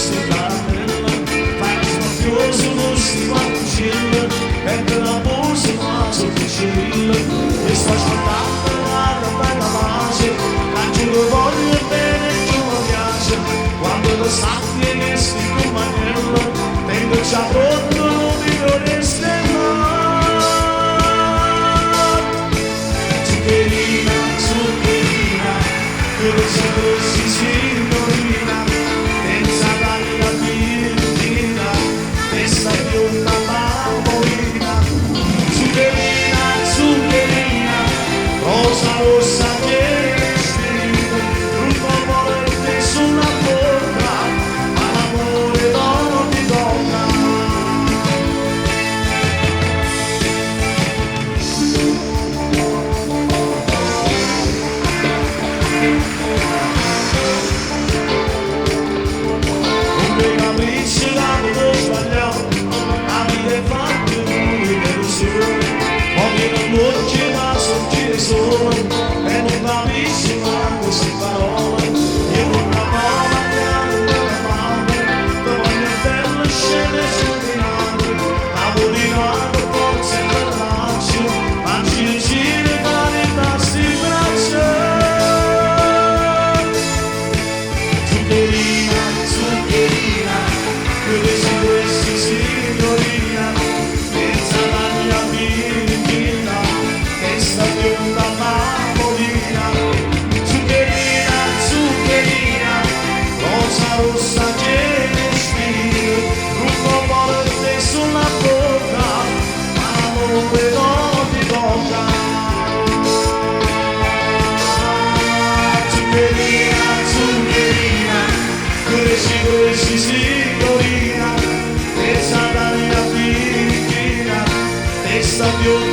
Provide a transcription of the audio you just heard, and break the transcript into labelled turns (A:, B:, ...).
A: questa cannella, fai spazioso non si va cucina, mentre la borsa va sotticilla, e sto ascoltando la bella base, ma giuro voglio bene e giù mi piace, quando lo sappi che sti compagniello, tengo già pronto non mi vorreste mai. Zuccherina, zuccherina, dove sei così signorina, pensata alla bambina, questa bionda bambolina. Zuccherina, zuccherina, rosa rossa che vestito, un po' morte sulla bocca, ma l'amore non ti tocca. Non mi capisci l'abito sbagliato, la vita è fatta di delusione, oggi non voce ma sorgere solo, e non capisci mai queste parole, io non la parola che hanno le mani, ti voglio belle scene sognate, la politica forse per lancio, ma ci gira fare i tassi braccia. Zuccherina, zuccherina, dove sei questi signorina, pensata alla bambina, questa bionda bambolina. Zuccherina, zuccherina, rosa rossa che vestito, un po' morte sulla bocca, ma l'amore non ti tocca. Zuccherina, zuccherina, questi signorina, pensata alla bambina, questa bionda